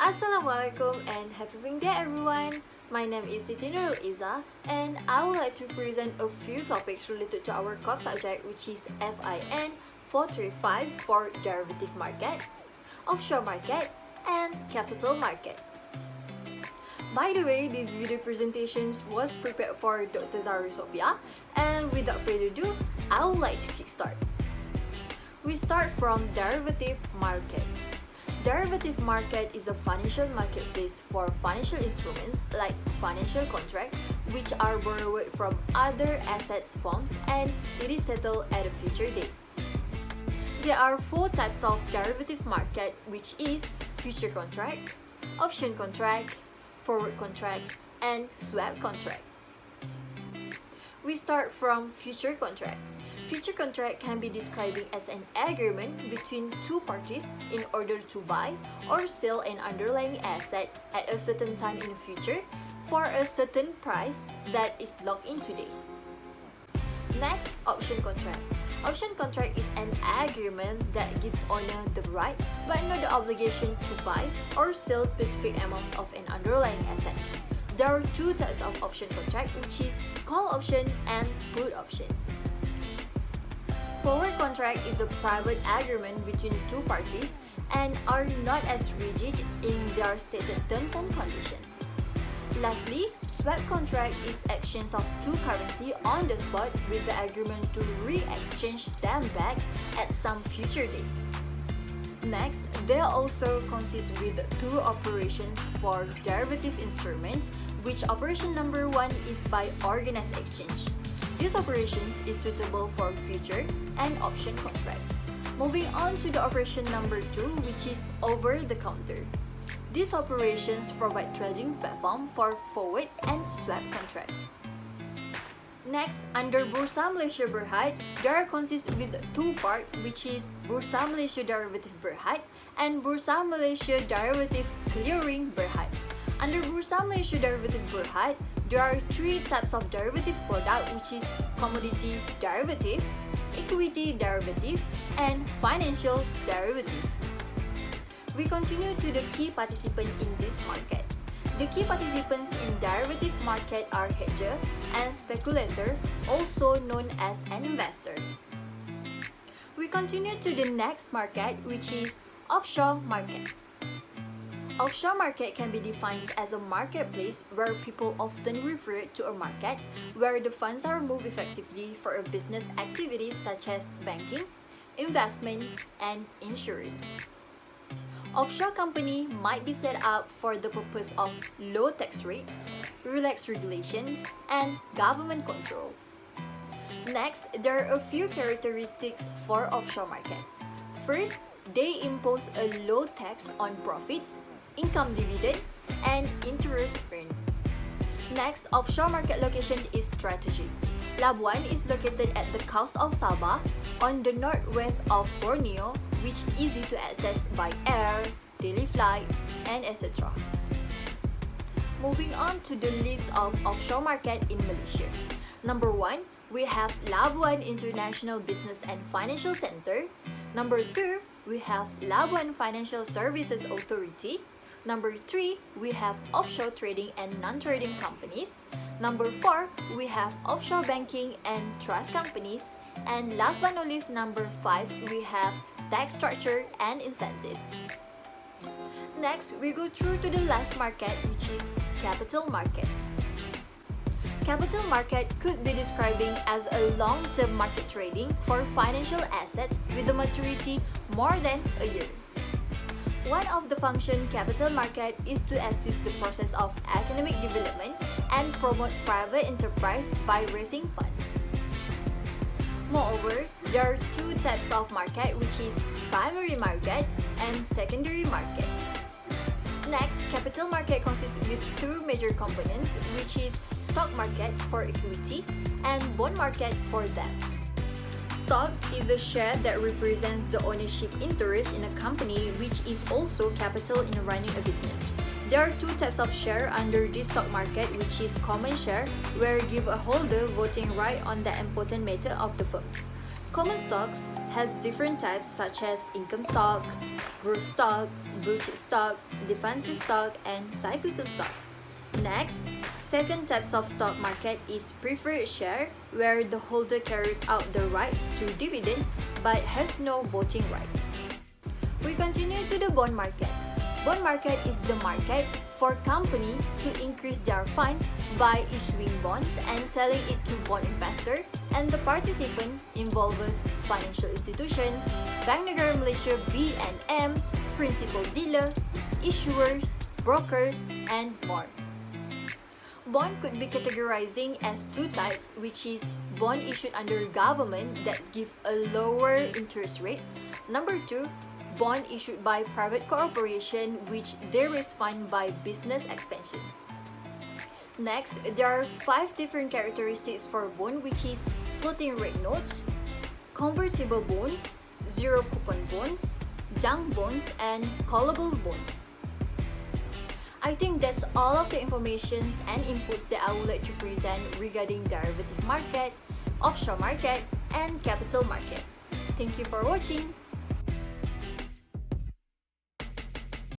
Assalamualaikum and happy Wing Day everyone! My name is Siti Nurul Iza and I would like to present a few topics related to our core subject, which is FIN435 for derivative market, offshore market, and capital market. By the way, this video presentation was prepared for Dr. Zarith Sofie, and without further ado, I would like to kickstart. We start from derivative market. Derivative market is a financial marketplace for financial instruments like financial contract, which are borrowed from other assets forms, and it is settled at a future date. There are four types of derivative market, which is future contract, option contract, forward contract, and swap contract. We start from future contract. Future contract can be described as an agreement between two parties in order to buy or sell an underlying asset at a certain time in the future for a certain price that is locked in today. Next, option contract. Option contract is an agreement that gives owner the right but not the obligation to buy or sell specific amounts of an underlying asset. There are two types of option contract, which is call option and put option. Forward contract is a private agreement between two parties and are not as rigid in their stated terms and conditions. Lastly, swap contract is exchange of two currency on the spot with the agreement to re-exchange them back at some future date. Next, there also consists with two operations for derivative instruments, which operation number 1 is by organized exchange. This operation is suitable for future and option contract. Moving on to the operation number 2, which is over the counter. These operations provide trading platform for forward and swap contract. Next, under Bursa Malaysia Berhad, there consists with two parts, which is Bursa Malaysia Derivative Berhad and Bursa Malaysia Derivative Clearing Berhad. Under Bursa Malaysia Derivative Berhad, there are three types of derivative product, which is commodity derivative, equity derivative, and financial derivative. We continue to the key participants in this market. The key participants in derivative market are hedger and speculator, also known as an investor. We continue to the next market, which is offshore market. Offshore market can be defined as a marketplace where people often refer to a market where the funds are moved effectively for a business activities such as banking, investment, and insurance. Offshore company might be set up for the purpose of low tax rate, relaxed regulations, and government control. Next, there are a few characteristics for offshore market. First, they impose a low tax on profits, income dividend, and interest earned. Next, offshore market location is strategic. Labuan is located at the coast of Sabah on the northwest of Borneo, which is easy to access by air, daily flight, and etc. Moving on to the list of offshore market in Malaysia. Number 1, we have Labuan International Business and Financial Center. Number 2, we have Labuan Financial Services Authority. Number 3, we have offshore trading and non-trading companies. Number 4, we have offshore banking and trust companies. And last but not least, number 5, we have tax structure and incentive. Next, we go through to the last market, which is capital market. Capital market could be describing as a long-term market trading for financial assets with a maturity more than a year. One of the function capital market is to assist the process of economic development and promote private enterprise by raising funds. Moreover, there are two types of market, which is primary market and secondary market. Next, capital market consists with two major components, which is stock market for equity and bond market for debt. Stock is a share that represents the ownership interest in a company, which is also capital in running a business. There are two types of share under this stock market, which is common share, where give a holder voting right on the important matter of the firms. Common stocks has different types such as income stock, growth stock, blue chip stock, defensive stock, and cyclical stock. Next, second types of stock market is preferred share, where the holder carries out the right to dividend but has no voting right. We continue to the bond market. Bond market is the market for company to increase their fund by issuing bonds and selling it to bond investor, and the participant involves financial institutions, Bank Negara Malaysia B&M, principal dealer, issuers, brokers, and more. Bond could be categorizing as two types, which is bond issued under government that give a lower interest rate. Number 2, bond issued by private corporation which they raise fund by business expansion. Next, there are 5 different characteristics for bond, which is floating rate notes, convertible bonds, zero coupon bonds, junk bonds, and callable bonds. I think that's all of the information and inputs that I would like to present regarding derivative market, offshore market, and capital market. Thank you for watching.